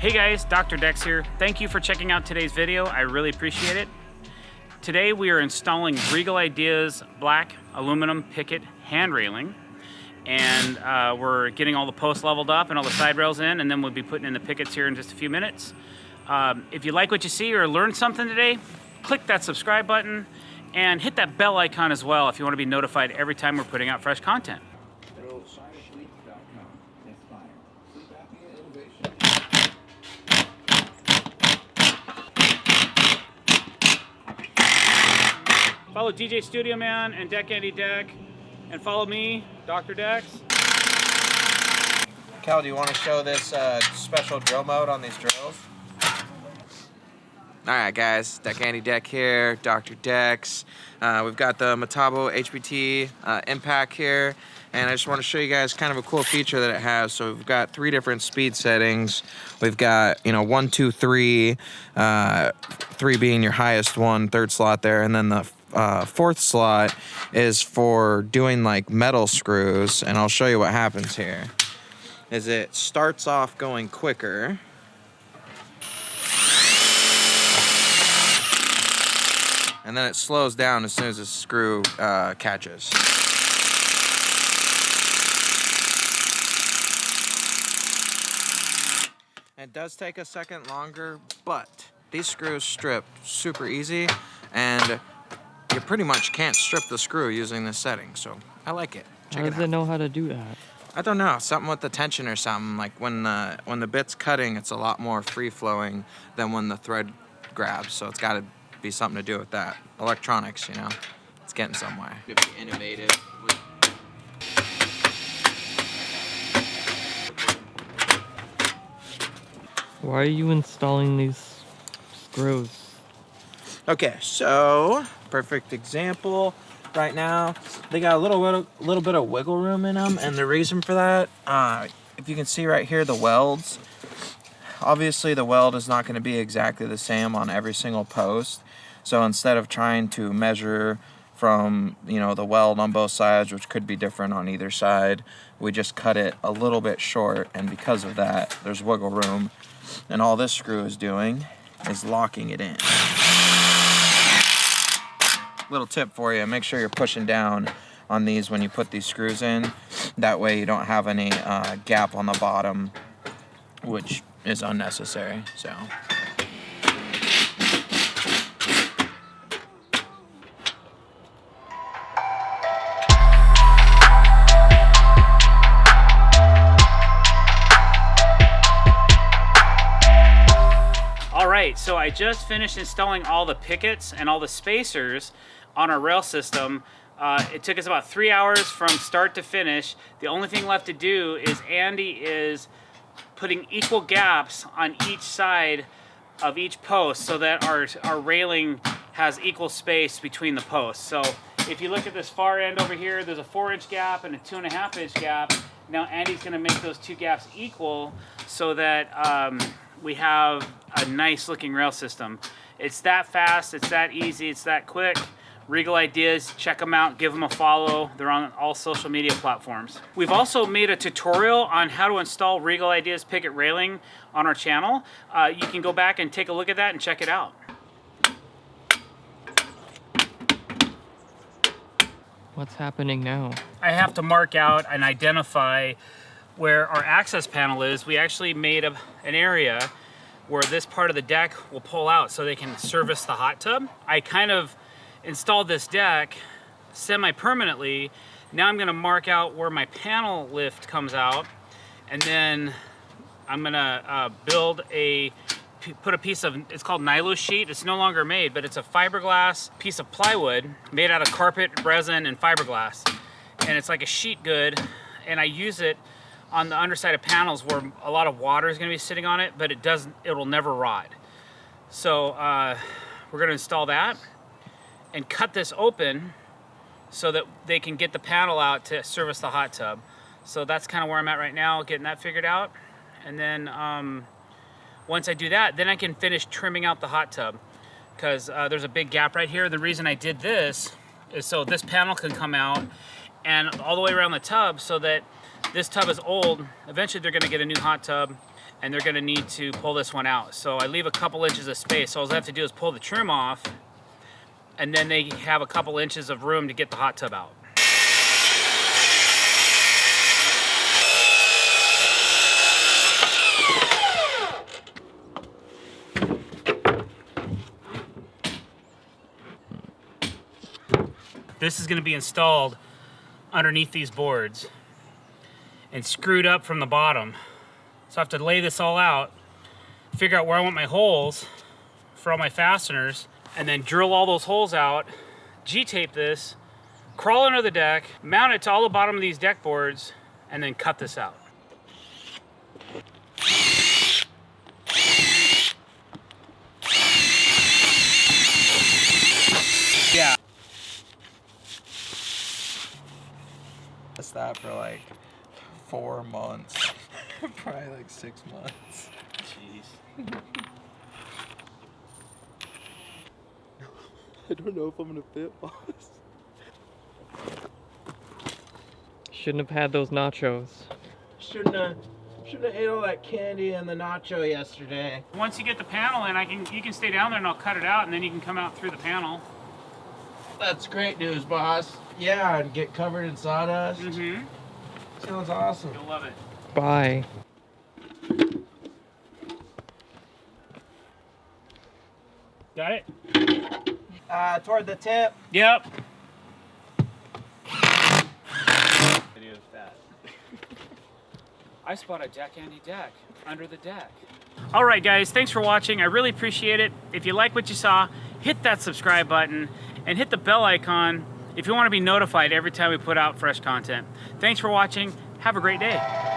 Hey guys, Dr. Decks here. Thank you for checking out today's video. I really appreciate it. Today we are installing Regal Ideas black aluminum picket hand railing, and we're getting all the posts leveled up and all the side rails in, and then we'll be putting in the pickets here in just a few minutes. If you like what you see or learned something today, click that subscribe button and hit that bell icon as well if you want to be notified every time we're putting out fresh content. Follow DJ Studio Man and Deck Andy Deck, and follow me, Dr. Decks. Cal, do you want to show this special drill mode on these drills? Alright guys, Deck Andy Deck here, Dr. Decks. We've got the Metabo HBT impact here, and I just want to show you guys kind of a cool feature that it has. So we've got 3 different speed settings. We've got, 1, 2, 3, 3 being your highest one, 3rd slot there, and then the 4th slot is for doing like metal screws, and I'll show you what happens here. Is it starts off going quicker, and then it slows down as soon as the screw catches. It does take a second longer, but these screws strip super easy, and you pretty much can't strip the screw using this setting, so I like it. Check it out. How does it know how to do that? I don't know, something with the tension or something. Like when the bit's cutting, it's a lot more free-flowing than when the thread grabs, so it's got to be something to do with that. Electronics, it's getting somewhere. To be innovative. Why are you installing these screws? Okay, so perfect example. Right now, they got a little bit of wiggle room in them, and the reason for that, if you can see right here, the welds. Obviously, the weld is not going to be exactly the same on every single post. So instead of trying to measure from the weld on both sides, which could be different on either side, we just cut it a little bit short, and because of that, there's wiggle room. And all this screw is doing is locking it in. Little tip for you, make sure you're pushing down on these when you put these screws in. That way you don't have any gap on the bottom, which is unnecessary. So. So I just finished installing all the pickets and all the spacers on our rail system. It took us about 3 hours from start to finish. The only thing left to do is Andy is putting equal gaps on each side of each post so that our railing has equal space between the posts. So if you look at this far end over here, there's a 4-inch gap and a 2.5-inch gap. Now Andy's going to make those 2 gaps equal so that we have a nice looking rail system. It's that fast, it's that easy, it's that quick. Regal Ideas, check them out, give them a follow. They're on all social media platforms. We've also made a tutorial on how to install Regal Ideas picket railing on our channel. You can go back and take a look at that and check it out. What's happening now? I have to mark out and identify where our access panel is. We actually made an area where this part of the deck will pull out so they can service the hot tub. I kind of installed this deck semi-permanently. Now I'm gonna mark out where my panel lift comes out, and then I'm gonna put a piece of, it's called Nylon sheet. It's no longer made, but it's a fiberglass piece of plywood made out of carpet, resin, and fiberglass. And it's like a sheet good, and I use it on the underside of panels where a lot of water is going to be sitting on it, but it'll never rot. So we're going to install that and cut this open so that they can get the panel out to service the hot tub. So that's kind of where I'm at right now, getting that figured out. And then once I do that, then I can finish trimming out the hot tub, because there's a big gap right here. The reason I did this is so this panel can come out and all the way around the tub, so that this tub is old. Eventually they're gonna get a new hot tub, and they're gonna need to pull this one out. So I leave a couple inches of space. So all I have to do is pull the trim off, and then they have a couple inches of room to get the hot tub out. This is gonna be installed underneath these boards and screwed up from the bottom. So I have to lay this all out, figure out where I want my holes for all my fasteners, and then drill all those holes out, G-tape this, crawl under the deck, mount it to all the bottom of these deck boards, and then cut this out. Yeah. That's that for like 4 months. Probably like 6 months. Jeez. I don't know if I'm gonna fit, boss. Shouldn't have had those nachos. Shouldn't have ate all that candy and the nacho yesterday. Once you get the panel in, you can stay down there and I'll cut it out, and then you can come out through the panel. That's great news, boss. Yeah, and get covered in sawdust. Mm-hmm. Sounds awesome. You'll love it. Bye. Got it? Toward the tip. Yep. Video of that. I spot a Jack Andy deck under the deck. All right, guys, thanks for watching. I really appreciate it. If you like what you saw, hit that subscribe button and hit the bell icon if you want to be notified every time we put out fresh content. Thanks for watching. Have a great day.